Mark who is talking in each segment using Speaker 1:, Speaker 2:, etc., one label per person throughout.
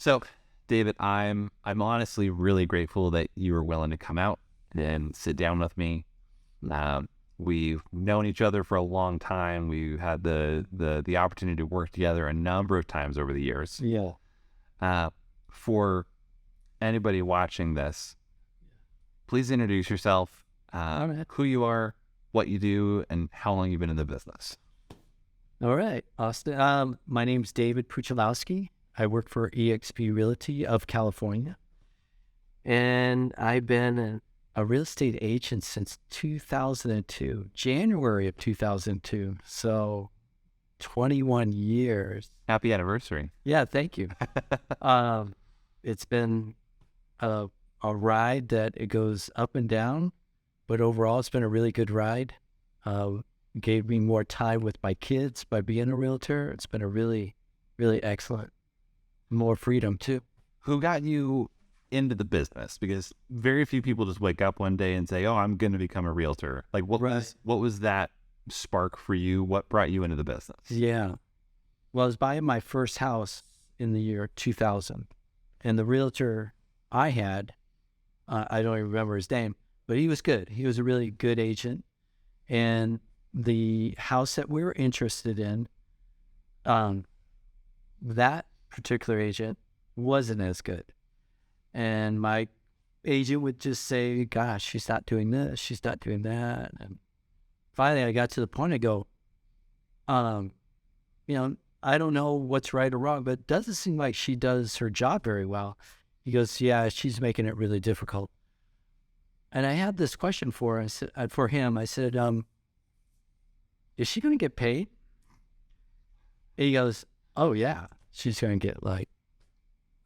Speaker 1: So, David, I'm honestly really grateful that you were willing to come out and sit down with me. We've known each other for a long time. We've had the opportunity to work together a number of times over the years.
Speaker 2: Yeah.
Speaker 1: For anybody watching this, please introduce yourself,
Speaker 2: All right.
Speaker 1: who you are, what you do, and how long you've been in the business.
Speaker 2: All right, Austin. My name's David Pucilowski. I work for eXp Realty of California, and I've been a real estate agent since 2002, January of 2002. So 21 years.
Speaker 1: Happy anniversary.
Speaker 2: Yeah, thank you. It's been a ride that it goes up and down, but overall it's been a really good ride. Gave me more time with my kids by being a realtor. It's been a really, really excellent. More freedom too.
Speaker 1: Who got you into the business? Because very few people just wake up one day and say, "Oh, I'm going to become a realtor." Like, what was that spark for you? What brought you into the business?
Speaker 2: Yeah. Well, I was buying my first house in the year 2000, and the realtor I had, I don't even remember his name, but he was good. He was a really good agent, and the house that we were interested in, that particular agent wasn't as good. And my agent would just say, "Gosh, she's not doing this, she's not doing that." And finally I got to the point, I go, I don't know what's right or wrong, but it doesn't seem like she does her job very well. He goes, "Yeah, she's making it really difficult." And I had this question for him. I said, "Is she going to get paid?" And he goes, "Oh yeah, she's going to get like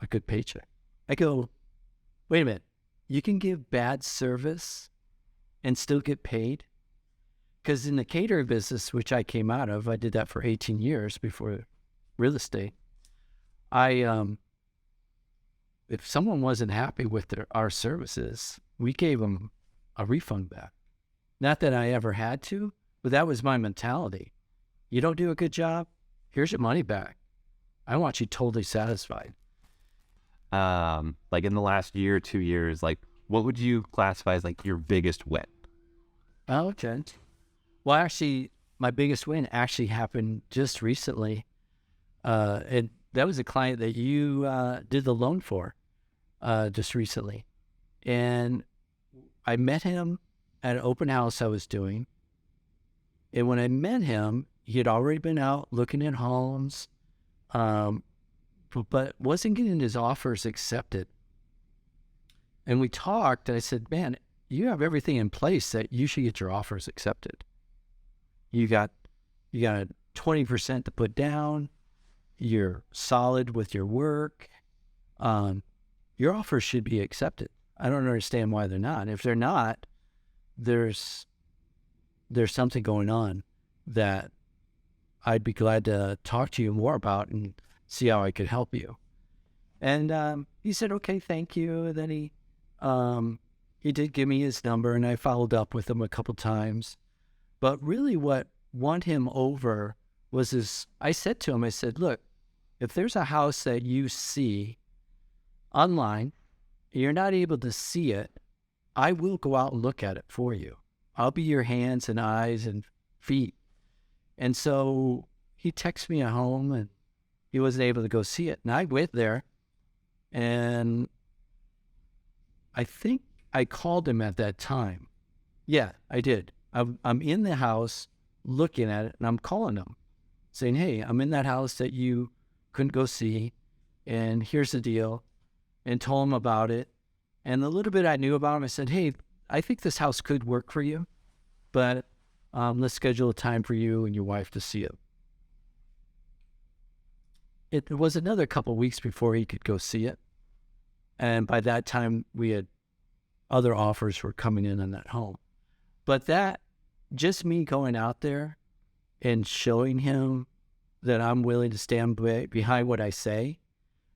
Speaker 2: a good paycheck." I go, "Wait a minute, you can give bad service and still get paid?" Because in the catering business, which I came out of, I did that for 18 years before real estate. If someone wasn't happy with our services, we gave them a refund back. Not that I ever had to, but that was my mentality. You don't do a good job, here's your money back. I want you totally satisfied.
Speaker 1: Like in the last year, 2 years, like what would you classify as like your biggest win?
Speaker 2: Oh, okay. Well, actually, my biggest win actually happened just recently. And that was a client that you did the loan for just recently. And I met him at an open house I was doing. And when I met him, he had already been out looking at homes, but wasn't getting his offers accepted. And we talked, and I said, "Man, you have everything in place that you should get your offers accepted. You got 20% to put down. You're solid with your work. Your offers should be accepted. I don't understand why they're not. If they're not, there's something going on that I'd be glad to talk to you more about and see how I could help you." And he said, "Okay, thank you." And then he did give me his number, and I followed up with him a couple times. But really what won him over was I said to him, I said, "Look, if there's a house that you see online, you're not able to see it, I will go out and look at it for you. I'll be your hands and eyes and feet." And so he texted me at home, and he wasn't able to go see it. And I went there, and I think I called him at that time. Yeah, I did. I'm in the house looking at it, and I'm calling him saying, "Hey, I'm in that house that you couldn't go see, and here's the deal," and told him about it. And the little bit I knew about him, I said, "Hey, I think this house could work for you, but let's schedule a time for you and your wife to see it." It was another couple of weeks before he could go see it. And by that time, we had other offers were coming in on that home. But that, just me going out there and showing him that I'm willing to stand behind what I say,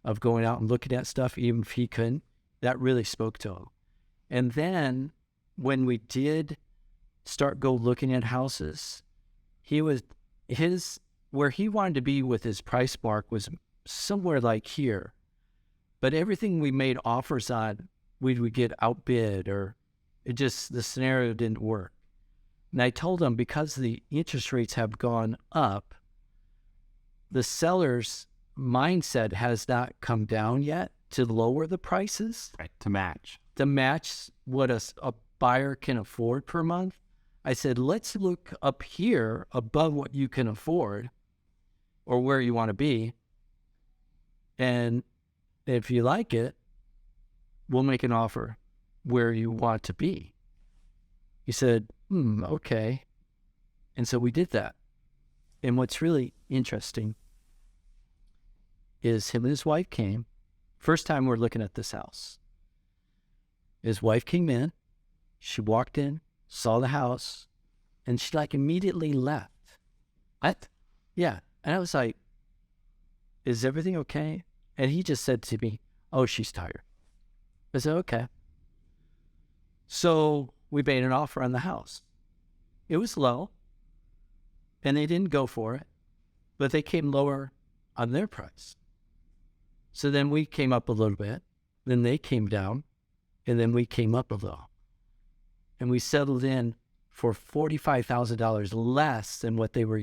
Speaker 2: of going out and looking at stuff, even if he couldn't, that really spoke to him. And then when we did start looking at houses, where he wanted to be with his price mark was somewhere like here. But everything we made offers on, we would get outbid, or the scenario didn't work. And I told them, because the interest rates have gone up, the seller's mindset has not come down yet to lower the prices.
Speaker 1: Right, to match
Speaker 2: What a buyer can afford per month. I said, let's look up here above what you can afford or where you want to be. And if you like it, we'll make an offer where you want to be. He said, okay. And so we did that. And what's really interesting is him and his wife came. First time we're looking at this house. His wife came in. She walked in, saw the house, and she immediately left.
Speaker 1: What?
Speaker 2: Yeah. And I was like, is everything okay? And he just said to me, oh, she's tired. I said, okay. So we made an offer on the house. It was low, and they didn't go for it, but they came lower on their price. So then we came up a little bit, then they came down, and then we came up a little. And we settled in for $45,000 less than what they were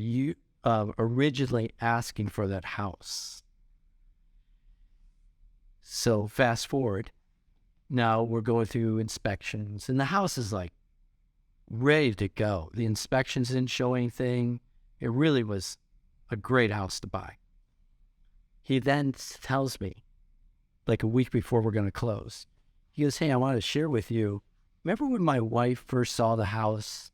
Speaker 2: originally asking for that house. So fast forward, now we're going through inspections, and the house is ready to go. The inspections didn't show anything. It really was a great house to buy. He then tells me, a week before we're going to close, he goes, hey, I want to share with you, remember when my wife first saw the house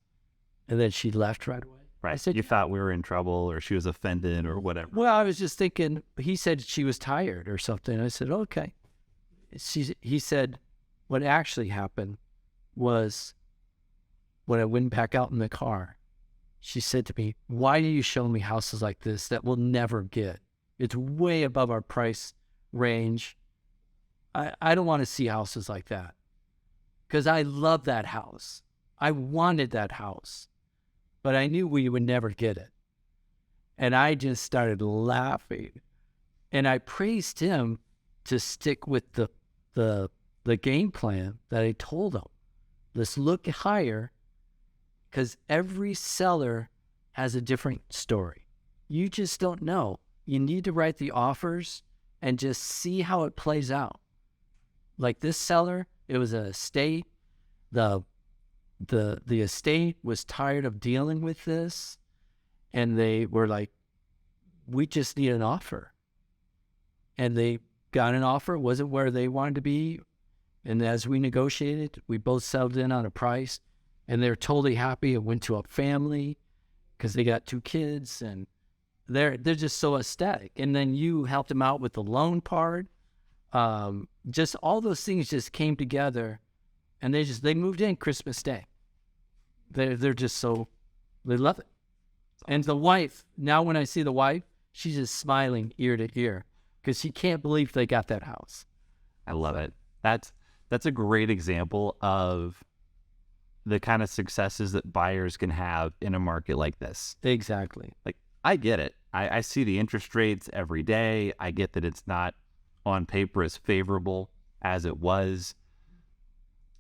Speaker 2: and then she left right away?
Speaker 1: Right.
Speaker 2: I said,
Speaker 1: you thought we were in trouble or she was offended or whatever.
Speaker 2: Well, I was just thinking, he said she was tired or something. I said, okay. He said, what actually happened was when I went back out in the car, she said to me, why do you show me houses like this that we'll never get? It's way above our price range. I don't want to see houses like that, because I love that house. I wanted that house, but I knew we would never get it. And I just started laughing, and I praised him to stick with the game plan that I told him. Let's look higher, because every seller has a different story. You just don't know. You need to write the offers and just see how it plays out. Like this seller, it was an estate. The estate was tired of dealing with this, and they were like, we just need an offer. And they got an offer. It wasn't where they wanted to be. And as we negotiated, we both settled in on a price, and they're totally happy. It went to a family because they got 2 kids, and they're just so ecstatic. And then you helped them out with the loan part. Just all those things just came together, and they moved in Christmas Day. They're just so, they love it. And the wife, now when I see the wife, she's just smiling ear to ear because she can't believe they got that house.
Speaker 1: I love it. That's a great example of the kind of successes that buyers can have in a market like this.
Speaker 2: Exactly.
Speaker 1: I get it. I see the interest rates every day. I get that it's not on paper as favorable as it was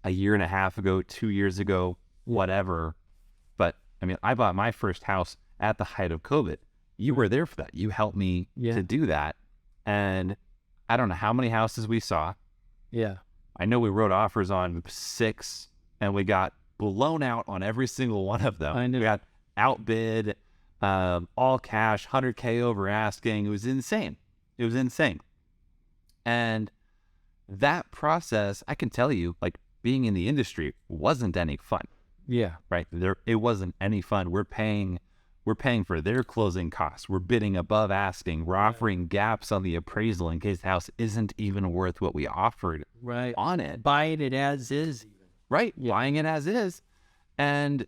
Speaker 1: a year and a half ago, 2 years ago, whatever. But I mean, I bought my first house at the height of COVID. You were there for that. You helped me to do that. And I don't know how many houses we saw.
Speaker 2: Yeah.
Speaker 1: I know we wrote offers on 6, and we got blown out on every single one of them.
Speaker 2: I know.
Speaker 1: We got outbid, all cash, 100K over asking. It was insane. And that process, I can tell you, being in the industry wasn't any fun.
Speaker 2: Yeah.
Speaker 1: Right. It wasn't any fun. We're paying for their closing costs. We're bidding above asking. We're offering gaps on the appraisal in case the house isn't even worth what we offered on it.
Speaker 2: Buying it as is.
Speaker 1: Right. Yeah. Buying it as is. And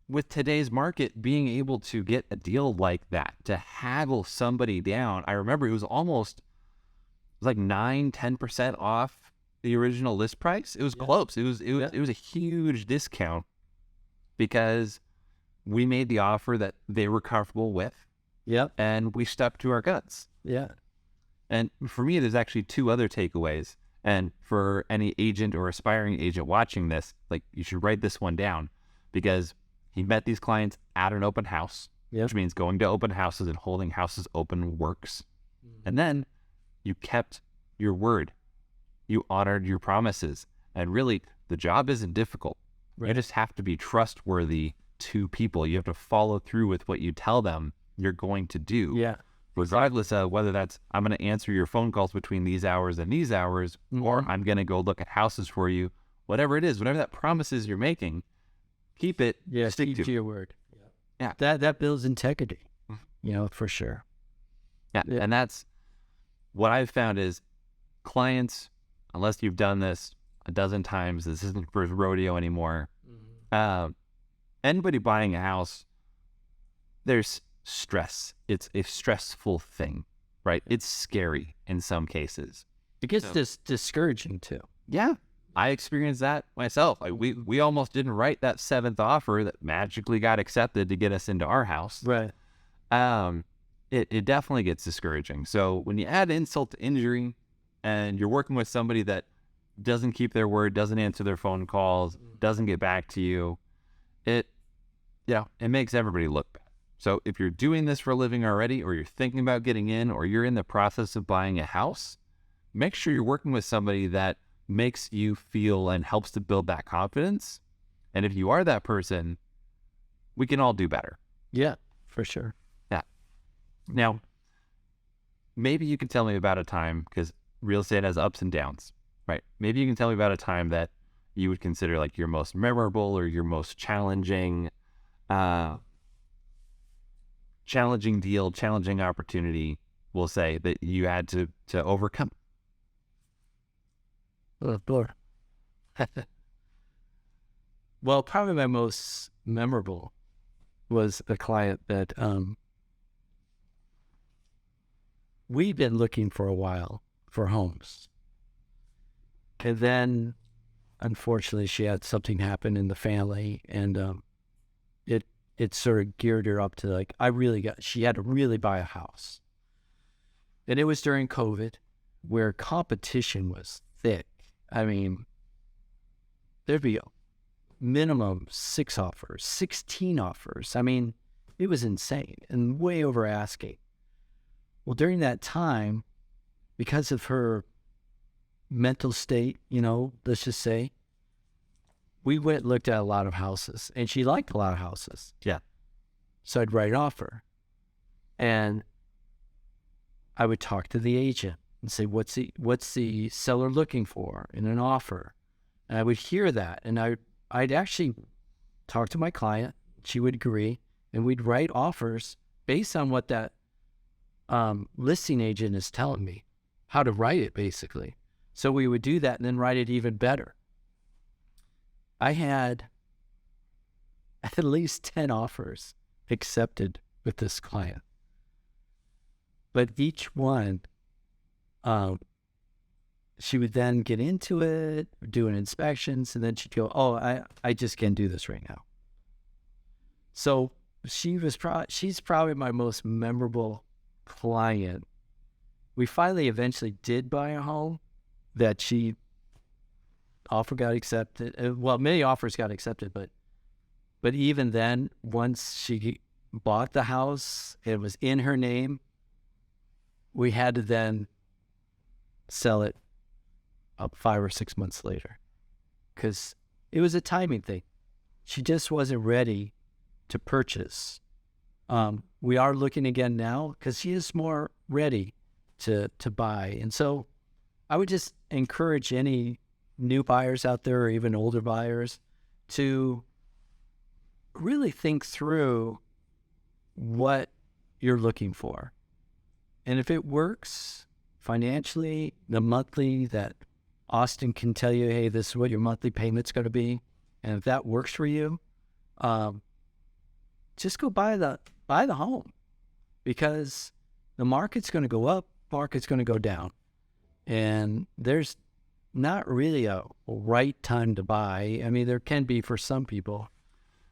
Speaker 1: with today's market, being able to get a deal like that, to haggle somebody down, I remember it was 9-10% off the original list price. It was close. It was a huge discount because we made the offer that they were comfortable with.
Speaker 2: Yep.
Speaker 1: And we stuck to our guns.
Speaker 2: Yeah.
Speaker 1: And for me, there's actually two other takeaways. And for any agent or aspiring agent watching this, like, you should write this one down, because he met these clients at an open house, which means going to open houses and holding houses open works. And then you kept your word. You honored your promises. And really, the job isn't difficult. Right. You just have to be trustworthy to people. You have to follow through with what you tell them you're going to do.
Speaker 2: Yeah.
Speaker 1: Regardless of whether that's, I'm going to answer your phone calls between these hours and these hours, or I'm going to go look at houses for you. Whatever it is, whatever that promise is you're making, keep it.
Speaker 2: Yeah,
Speaker 1: stick
Speaker 2: to your word.
Speaker 1: Yeah.
Speaker 2: That builds integrity, for sure.
Speaker 1: Yeah. And that's what I've found is clients, unless you've done this a dozen times, this isn't for rodeo anymore. Anybody buying a house, there's stress. It's a stressful thing, right? It's scary in some cases.
Speaker 2: It gets discouraging too. Yeah.
Speaker 1: I experienced that myself. Like, we almost didn't write that 7th offer that magically got accepted to get us into our house.
Speaker 2: Right.
Speaker 1: It definitely gets discouraging. So when you add insult to injury and you're working with somebody that doesn't keep their word, doesn't answer their phone calls, doesn't get back to you, it makes everybody look bad. So if you're doing this for a living already, or you're thinking about getting in, or you're in the process of buying a house, make sure you're working with somebody that makes you feel and helps to build that confidence. And if you are that person, we can all do better.
Speaker 2: Yeah, for sure.
Speaker 1: Yeah. Now, maybe you can tell me about a time, because real estate has ups and downs, right? Maybe you can tell me about a time that you would consider like your most memorable or your most challenging deal, challenging opportunity, we'll say, that you had to overcome.
Speaker 2: Oh, Lord. Well, probably my most memorable was a client that we'd been looking for a while for homes. And then, unfortunately, she had something happen in the family, and it sort of geared her up to like, she had to really buy a house. And it was during COVID, where competition was thick. I mean, there'd be a minimum 6 offers, 16 offers. I mean, it was insane and way over asking. Well, during that time, because of her mental state, let's just say, we went and looked at a lot of houses, and she liked a lot of houses.
Speaker 1: Yeah.
Speaker 2: So I'd write an offer, and I would talk to the agent and say, what's the seller looking for in an offer? And I would hear that, and I'd actually talk to my client. She would agree, and we'd write offers based on what that listing agent is telling me, how to write it, basically. So we would do that and then write it even better. I had at least 10 offers accepted with this client. But each one, she would then get into it, doing inspections, and then she'd go, oh, I just can't do this right now. So she's probably my most memorable client. We finally eventually did buy a home that offer got accepted. Well, many offers got accepted, but even then, once she bought the house, it was in her name, we had to then sell it up 5 or 6 months later, because it was a timing thing. She just wasn't ready to purchase. We are looking again now, because she is more ready to buy. And so I would just encourage any new buyers out there, or even older buyers, to really think through what you're looking for. And if it works financially, the monthly that Austin can tell you, hey, this is what your monthly payment's going to be, and if that works for you, just go buy the home, because the market's going to go up, market's going to go down, and there's not really a right time to buy. I mean, there can be for some people,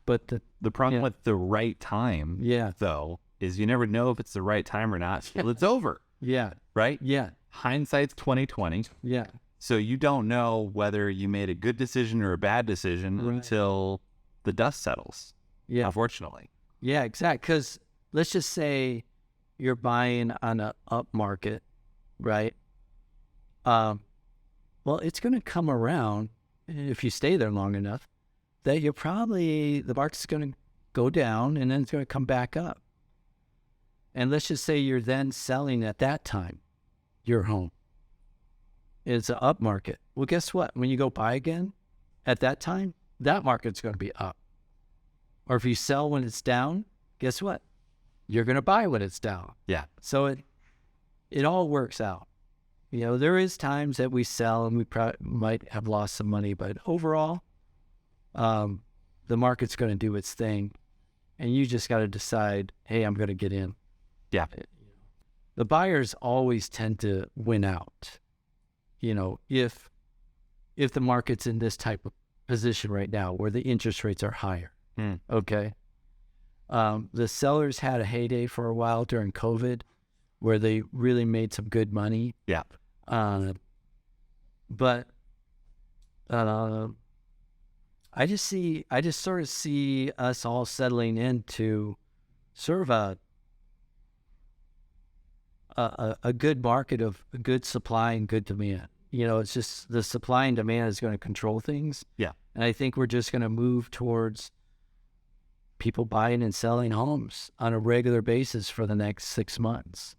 Speaker 2: but
Speaker 1: the problem with the right time, though, is you never know if it's the right time or not till it's over.
Speaker 2: Yeah.
Speaker 1: right?
Speaker 2: Yeah.
Speaker 1: Hindsight's 2020.
Speaker 2: Yeah.
Speaker 1: So you don't know whether you made a good decision or a bad decision until the dust settles.
Speaker 2: Yeah.
Speaker 1: Unfortunately.
Speaker 2: Yeah, exactly. Because let's just say you're buying on a up market, right? Well, it's going to come around if you stay there long enough that the market's going to go down and then it's going to come back up. And let's just say you're then selling at that time your home. It's an up market. Well, guess what? When you go buy again at that time, that market's going to be up. Or if you sell when it's down, guess what? You're going to buy when it's down.
Speaker 1: Yeah.
Speaker 2: So it all works out. There is times that we sell and we might have lost some money, but overall, the market's going to do its thing, and you just got to decide, hey, I'm going to get in.
Speaker 1: Yeah.
Speaker 2: The buyers always tend to win out. If the market's in this type of position right now where the interest rates are higher, okay? The sellers had a heyday for a while during COVID where they really made some good money.
Speaker 1: Yeah.
Speaker 2: But I just sort of see us all settling into sort of a good market of good supply and good demand. It's just the supply and demand is going to control things.
Speaker 1: Yeah.
Speaker 2: And I think we're just going to move towards people buying and selling homes on a regular basis for the next 6 months,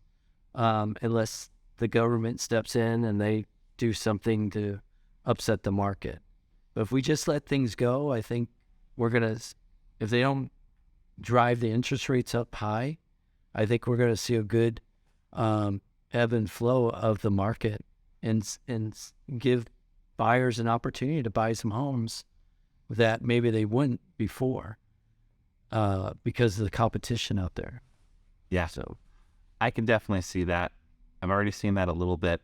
Speaker 2: unless the government steps in and they do something to upset the market. But if we just let things go, I think if they don't drive the interest rates up high, I think we're going to see a good ebb and flow of the market and give buyers an opportunity to buy some homes that maybe they wouldn't before because of the competition out there.
Speaker 1: Yeah. So I can definitely see that. I'm already seeing that a little bit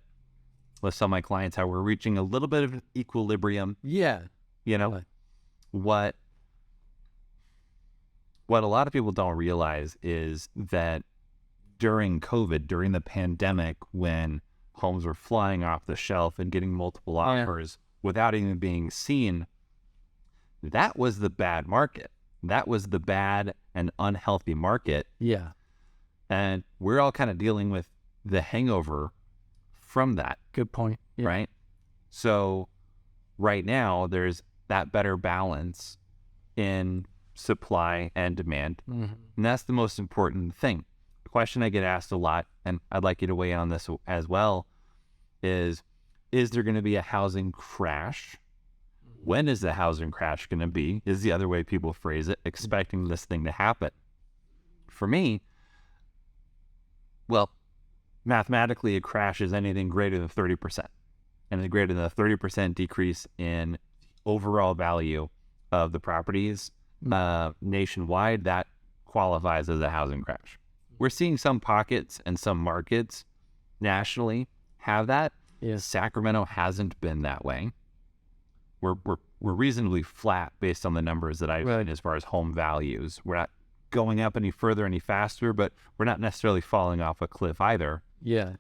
Speaker 1: with some of my clients, how we're reaching a little bit of equilibrium.
Speaker 2: Yeah.
Speaker 1: What a lot of people don't realize is that during COVID, during the pandemic, when homes were flying off the shelf and getting multiple offers without even being seen, that was the bad market. That was the bad and unhealthy market.
Speaker 2: Yeah.
Speaker 1: And we're all kind of dealing with the hangover from that.
Speaker 2: Good point. Yeah.
Speaker 1: Right? So right now, there's that better balance in supply and demand.
Speaker 2: Mm-hmm.
Speaker 1: And that's the most important thing. The question I get asked a lot, and I'd like you to weigh in on this as well, is there going to be a housing crash? When is the housing crash going to be? Is the other way people phrase it, expecting this thing to happen. For me, well, mathematically, a crash is anything greater than 30%. And the greater than a 30% decrease in overall value of the properties nationwide, that qualifies as a housing crash. We're seeing some pockets and some markets nationally have that.
Speaker 2: Yes.
Speaker 1: Sacramento hasn't been that way. We're reasonably flat based on the numbers that I've seen as far as home values. We're not going up any further, any faster, but we're not necessarily falling off a cliff either.
Speaker 2: Yeah.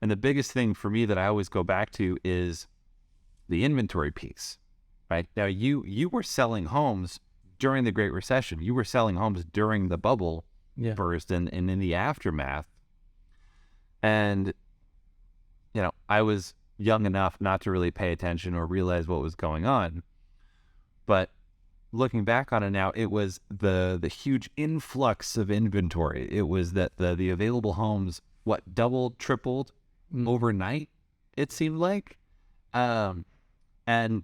Speaker 1: And the biggest thing for me that I always go back to is the inventory piece, right? Now, you were selling homes during the Great Recession. You were selling homes during the bubble burst and in the aftermath. And, I was young enough not to really pay attention or realize what was going on. But looking back on it now, it was the huge influx of inventory. It was that the available homes, doubled, tripled overnight, it seemed like. And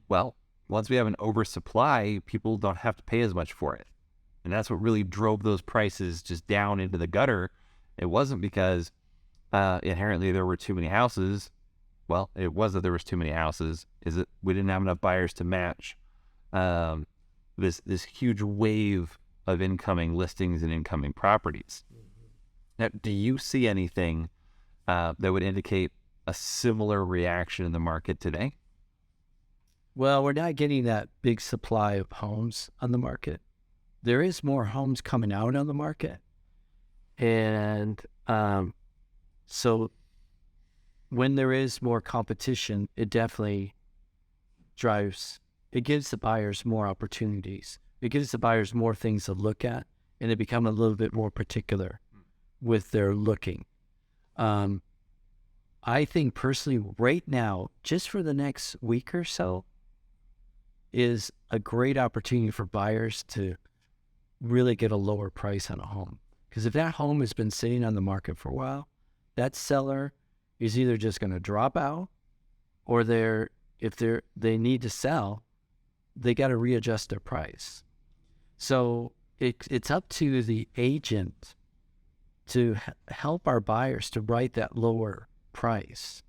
Speaker 1: well, once we have an oversupply, people don't have to pay as much for it. And that's what really drove those prices just down into the gutter. It wasn't because inherently there were too many houses. Well, it was that there was too many houses. Is it we didn't have enough buyers to match this huge wave of incoming listings and incoming properties. Now, do you see anything that would indicate a similar reaction in the market today?
Speaker 2: Well, we're not getting that big supply of homes on the market. There is more homes coming out on the market. And so when there is more competition, it definitely it gives the buyers more opportunities. It gives the buyers more things to look at, and they become a little bit more particular with their looking. I think personally right now, just for the next week or so, is a great opportunity for buyers to really get a lower price on a home. Because if that home has been sitting on the market for a while, that seller is either just going to drop out, or if they need to sell, they got to readjust their price. So it's up to the agent to help our buyers to write that lower price.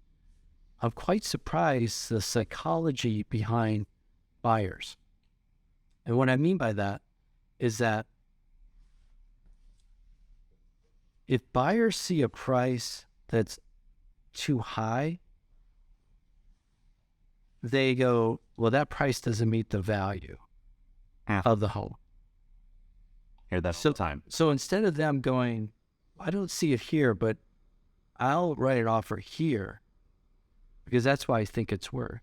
Speaker 2: I'm quite surprised the psychology behind buyers. And what I mean by that is that if buyers see a price that's too high, they go, well, that price doesn't meet the value of the home.
Speaker 1: Hear that all the time.
Speaker 2: So instead of them going, I don't see it here, but I'll write an offer here because that's why I think it's worth.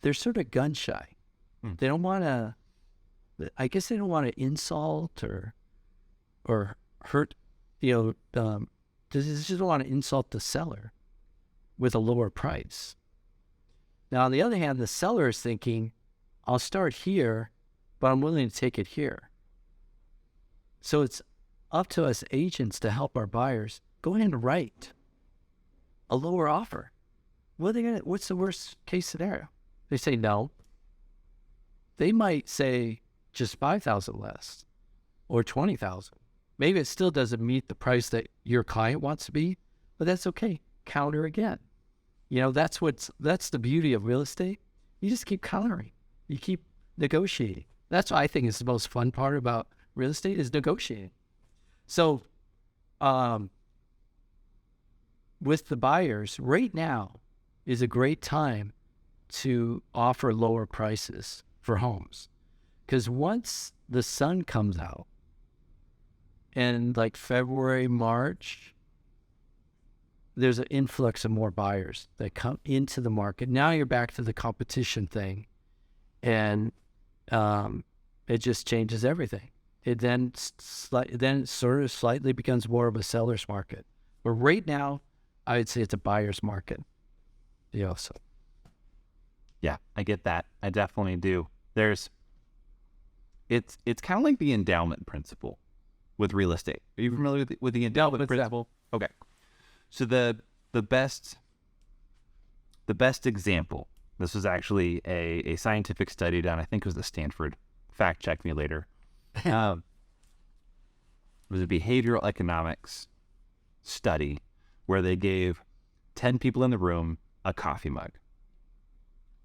Speaker 2: They're sort of gun shy. They don't want to, I guess they don't want to insult or hurt, they just don't want to insult the seller with a lower price. Now, on the other hand, the seller is thinking, I'll start here, but I'm willing to take it here. So it's up to us agents to help our buyers go ahead and write a lower offer. What's the worst case scenario? They say no. They might say just $5,000 less or $20,000. Maybe it still doesn't meet the price that your client wants to be, but that's okay. Counter again. That's the beauty of real estate. You just keep countering. You keep negotiating. That's what I think is the most fun part about real estate is negotiating. So, with the buyers, right now is a great time to offer lower prices for homes. Because once the sun comes out in like February, March, there's an influx of more buyers that come into the market. Now you're back to the competition thing, and it just changes everything. It then sort of slightly becomes more of a seller's market. But right now, I would say it's a buyer's market. So.
Speaker 1: Yeah, I get that. I definitely do. It's kind of like the endowment principle with real estate. Are you familiar with the endowment principle? Okay. So the best example, this was actually a scientific study done, I think it was at Stanford, fact check me later. It was a behavioral economics study where they gave 10 people in the room a coffee mug.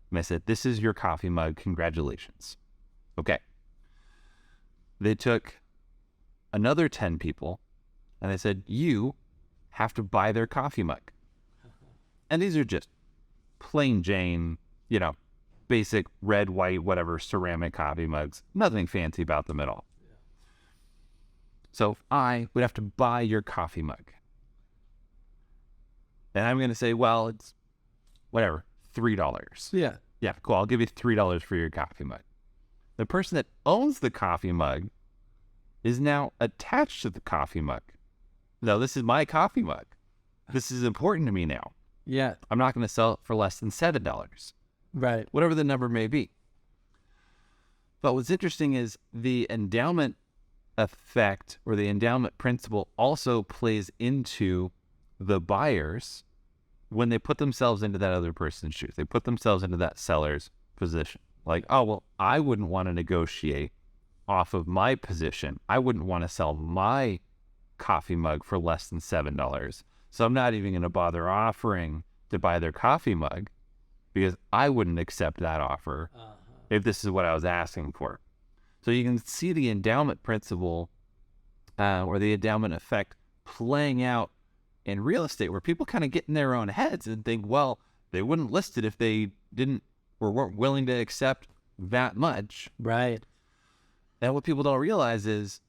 Speaker 1: And I said, this is your coffee mug, congratulations. Okay. They took another 10 people and they said, you have to buy their coffee mug. And these are just plain Jane, basic red, white, whatever, ceramic coffee mugs. Nothing fancy about them at all. Yeah. So I would have to buy your coffee mug. And I'm going to say, well, it's whatever, $3.
Speaker 2: Yeah.
Speaker 1: Yeah, cool. I'll give you $3 for your coffee mug. The person that owns the coffee mug is now attached to the coffee mug. No, this is my coffee mug. This is important to me now.
Speaker 2: Yeah.
Speaker 1: I'm not going to sell it for less than $7.
Speaker 2: Right.
Speaker 1: Whatever the number may be. But what's interesting is the endowment effect or the endowment principle also plays into the buyers when they put themselves into that other person's shoes. They put themselves into that seller's position. Like, oh, well, I wouldn't want to negotiate off of my position. I wouldn't want to sell my coffee mug for less than $7. So I'm not even going to bother offering to buy their coffee mug because I wouldn't accept that offer if this is what I was asking for. So you can see the endowment principle or the endowment effect playing out in real estate where people kind of get in their own heads and think, well, they wouldn't list it if they didn't or weren't willing to accept that much.
Speaker 2: Right.
Speaker 1: And what people don't realize is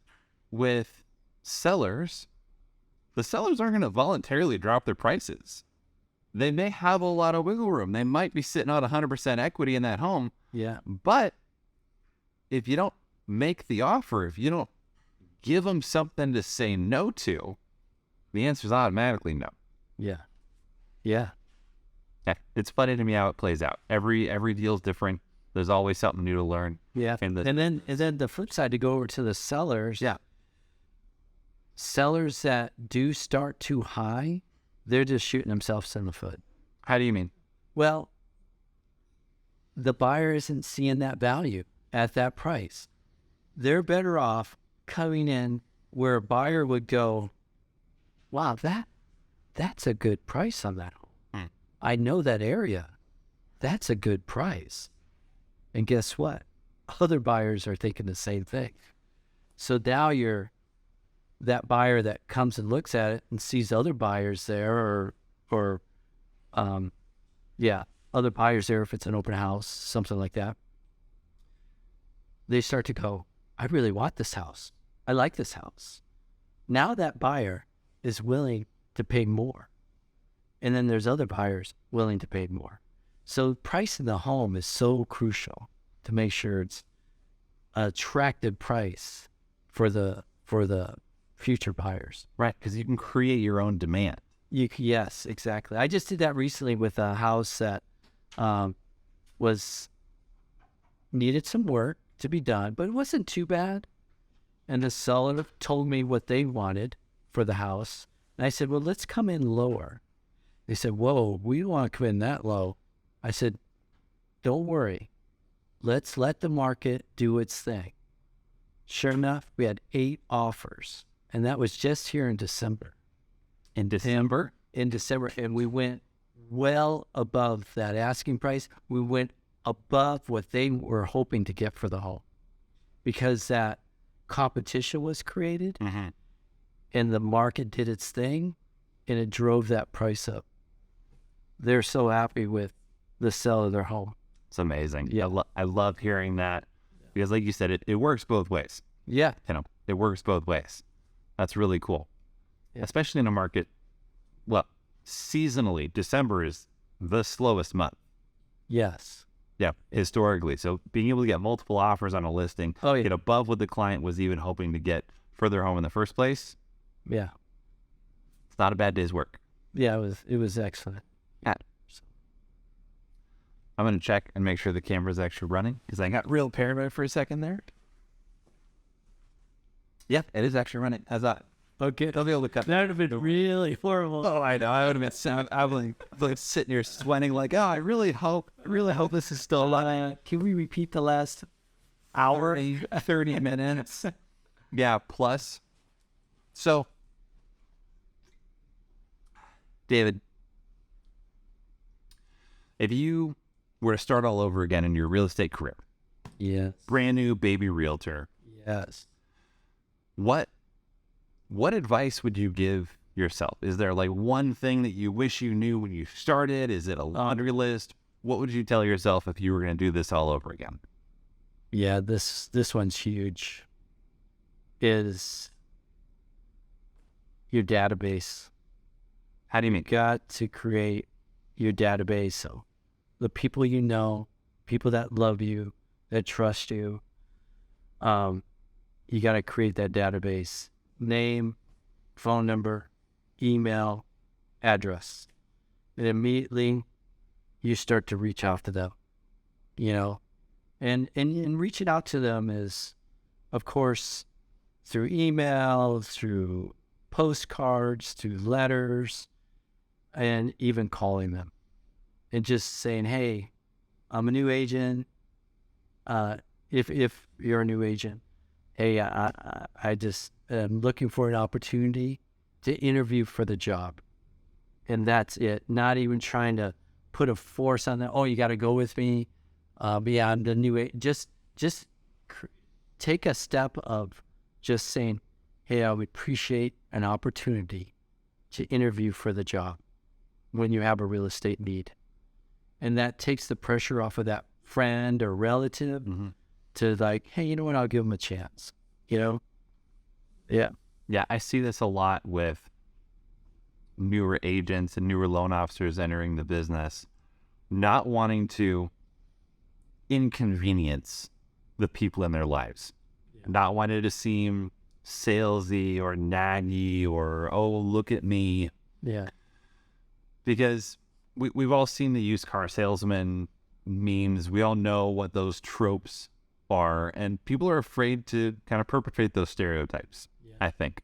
Speaker 1: with sellers, the sellers aren't going to voluntarily drop their prices. they may have a lot of wiggle room. They might be sitting on 100% equity in that home.
Speaker 2: Yeah.
Speaker 1: But if you don't make the offer, if you don't give them something to say no to, the answer is automatically no.
Speaker 2: Yeah. Yeah.
Speaker 1: Yeah, it's funny to me how it plays out. Every deal's different. There's always something new to learn.
Speaker 2: Yeah. And then the flip side, to go over to the sellers.
Speaker 1: Yeah.
Speaker 2: Sellers that do start too high, they're just shooting themselves in the foot.
Speaker 1: How do you mean?
Speaker 2: Well, the buyer isn't seeing that value at that price. They're better off coming in where a buyer would go, wow, that's a good price on that home. I know that area. That's a good price. And guess what? Other buyers are thinking the same thing. So now you're that buyer that comes and looks at it and sees other buyers there or other buyers there if it's an open house, something like that. They start to go, I really want this house. I like this house. Now that buyer is willing to pay more. And then there's other buyers willing to pay more. So pricing the home is so crucial to make sure it's an attractive price for the future buyers.
Speaker 1: Right, because you can create your own demand.
Speaker 2: Yes, exactly. I just did that recently with a house that needed some work to be done, but it wasn't too bad. And the seller told me what they wanted for the house. And I said, well, let's come in lower. They said, whoa, we don't want to come in that low. I said, don't worry. Let's let the market do its thing. Sure enough, we had 8 offers. And that was just here in December.
Speaker 1: In December?
Speaker 2: In December. And we went well above that asking price. We went above what they were hoping to get for the home. Because that competition was created.
Speaker 1: Mm-hmm.
Speaker 2: And the market did its thing. And it drove that price up. They're so happy with the sale of their home.
Speaker 1: It's amazing.
Speaker 2: Yeah.
Speaker 1: I love hearing that because like you said, it works both ways.
Speaker 2: Yeah.
Speaker 1: It works both ways. That's really cool. Yeah. Especially in a market, well, seasonally, December is the slowest month.
Speaker 2: Yes.
Speaker 1: Yeah, historically. So being able to get multiple offers on a listing, get above what the client was even hoping to get for their home in the first place.
Speaker 2: Yeah.
Speaker 1: It's not a bad day's work.
Speaker 2: Yeah, it was excellent.
Speaker 1: Yeah. I'm going to check and make sure the camera's actually running because I got real paranoid for a second there. Yeah, it is actually running. How's that?
Speaker 2: Okay.
Speaker 1: I'll be able to cut.
Speaker 2: That would have been really horrible.
Speaker 1: Oh, I know. I would have been I'm like sitting here sweating like, oh, I really hope this is still alive.
Speaker 2: Can we repeat the last hour?
Speaker 1: 30 minutes. Yeah, plus. So, David, if you were to start all over again in your real estate career,
Speaker 2: yes,
Speaker 1: brand new baby realtor,
Speaker 2: yes,
Speaker 1: what advice would you give yourself? Is there like one thing that you wish you knew when you started? Is it a laundry list? What would you tell yourself if you were going to do this all over again?
Speaker 2: Yeah, this one's huge. Is your database.
Speaker 1: How do you mean?
Speaker 2: You got to create your database. So the people you know, people that love you, that trust you, you got to create that database. Name, phone number, email, address. And immediately you start to reach out to them, And reaching out to them is, of course, through email, through postcards, through letters, and even calling them. And just saying, hey, I'm a new agent. If you're a new agent, hey, I just am looking for an opportunity to interview for the job. And that's it. Not even trying to put a force on that. Oh, you got to go with me. Beyond the new agent. Just take a step of just saying, hey, I would appreciate an opportunity to interview for the job when you have a real estate need. And that takes the pressure off of that friend or relative to like, hey, you know what? I'll give them a chance, Yeah.
Speaker 1: Yeah. I see this a lot with newer agents and newer loan officers entering the business, not wanting to inconvenience the people in their lives, not wanting to seem salesy or naggy or, oh, look at me.
Speaker 2: Yeah.
Speaker 1: Because we've all seen the used car salesman memes. We all know what those tropes are, and people are afraid to kind of perpetrate those stereotypes, I think.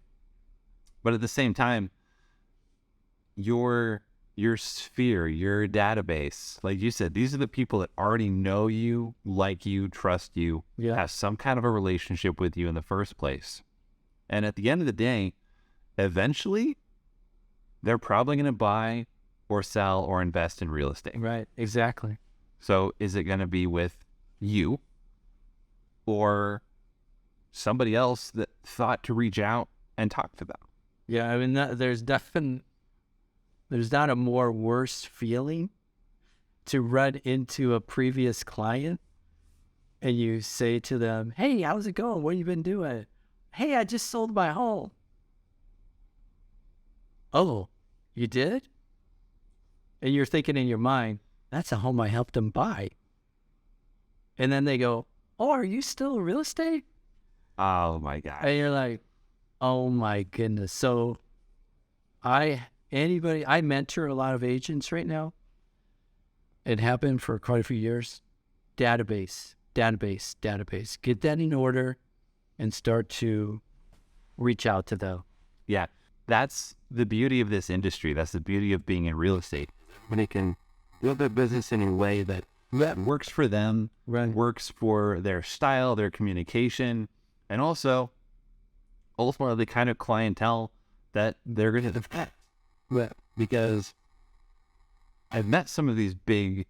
Speaker 1: But at the same time, your sphere, your database, like you said, these are the people that already know you, like you, trust you, have some kind of a relationship with you in the first place. And at the end of the day, eventually, they're probably going to buy or sell or invest in real estate.
Speaker 2: Right, exactly.
Speaker 1: So is it going to be with you or somebody else that thought to reach out and talk to them?
Speaker 2: Yeah, I mean, there's not a more worse feeling to run into a previous client and you say to them, hey, how's it going? What have you been doing? Hey, I just sold my home. Oh, you did? And you're thinking in your mind, that's a home I helped them buy. And then they go, oh, are you still in real estate?
Speaker 1: Oh my God.
Speaker 2: And you're like, oh my goodness. So I mentor a lot of agents right now. It happened for quite a few years. Database. Get that in order and start to reach out to them.
Speaker 1: Yeah. That's the beauty of this industry. That's the beauty of being in real estate. When they can build their business in a way that works for them, works for their style, their communication, and also ultimately the kind of clientele that they're going to affect. Because I've met some of these big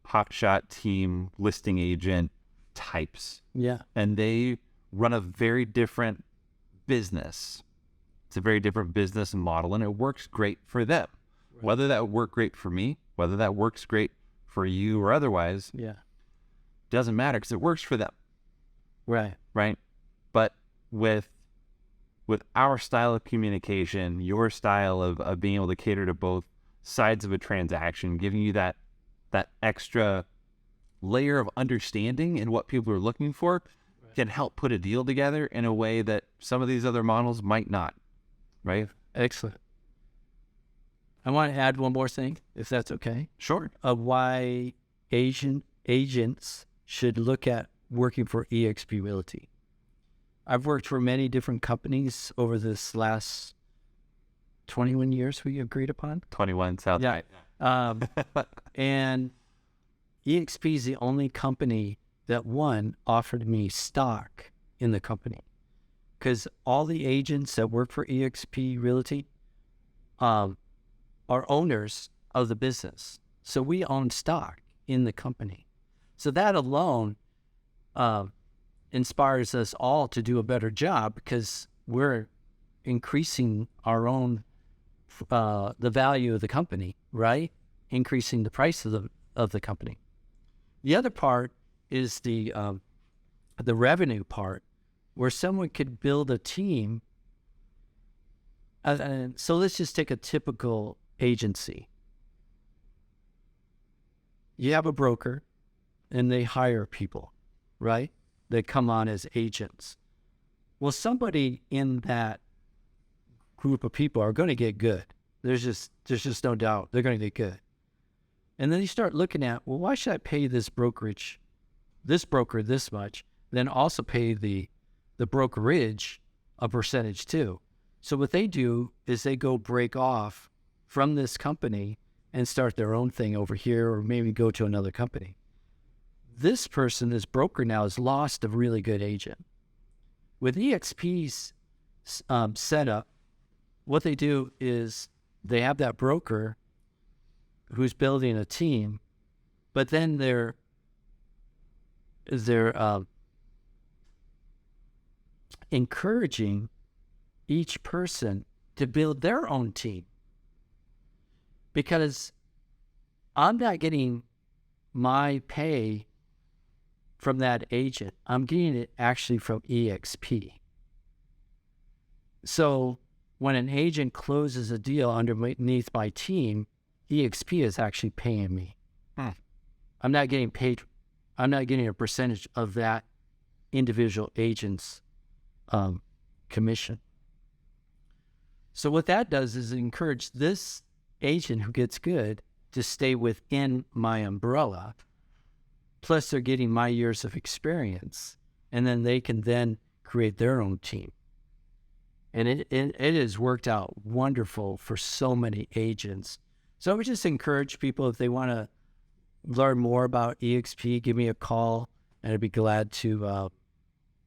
Speaker 1: hotshot team listing agent types.
Speaker 2: Yeah.
Speaker 1: And they run a very different business. It's a very different business model, and it works great for them. Right. Whether that worked great for me, whether that works great for you or otherwise, doesn't matter because it works for them.
Speaker 2: Right.
Speaker 1: Right. But with our style of communication, your style of being able to cater to both sides of a transaction, giving you that extra layer of understanding in what people are looking for, can help put a deal together in a way that some of these other models might not. Right?
Speaker 2: Excellent. I want to add one more thing, if that's okay.
Speaker 1: Sure.
Speaker 2: Of why agents should look at working for eXp Realty. I've worked for many different companies over this last 21 years we agreed upon.
Speaker 1: 21 sounds right.
Speaker 2: And eXp is the only company that offered me stock in the company. Because all the agents that work for eXp Realty are owners of the business. So we own stock in the company. So that alone inspires us all to do a better job because we're increasing our own, the value of the company, right? Increasing the price of the company. The other part is the revenue part, where someone could build a team. So let's just take a typical agency. You have a broker and they hire people, right? They come on as agents. Well, somebody in that group of people are going to get good. There's just no doubt they're going to get good. And then you start looking at, well, why should I pay this broker this much, then also pay the brokerage a percentage too? So what they do is they go break off from this company and start their own thing over here, or maybe go to another company. This broker now has lost a really good agent. With EXP's setup, what they do is they have that broker who's building a team, but then they're encouraging each person to build their own team. Because I'm not getting my pay from that agent. I'm getting it actually from EXP. So when an agent closes a deal underneath my team, EXP is actually paying me. I'm not getting paid. I'm not getting a percentage of that individual agent's commission. So what that does is encourage this agent who gets good to stay within my umbrella. Plus they're getting my years of experience, and then they can then create their own team. And it has worked out wonderful for so many agents. So I would just encourage people, if they want to learn more about EXP, give me a call, and I'd be glad to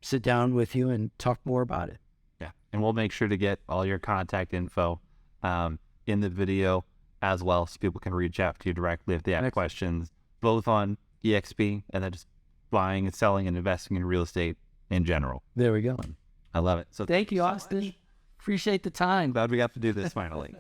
Speaker 2: sit down with you and talk more about it.
Speaker 1: Yeah, and we'll make sure to get all your contact info in the video as well, so people can reach out to you directly if they have questions, both on EXP and then just buying and selling and investing in real estate in general.
Speaker 2: There we go.
Speaker 1: I love it. So
Speaker 2: thank you, Austin. Appreciate the time.
Speaker 1: Glad we got to do this finally.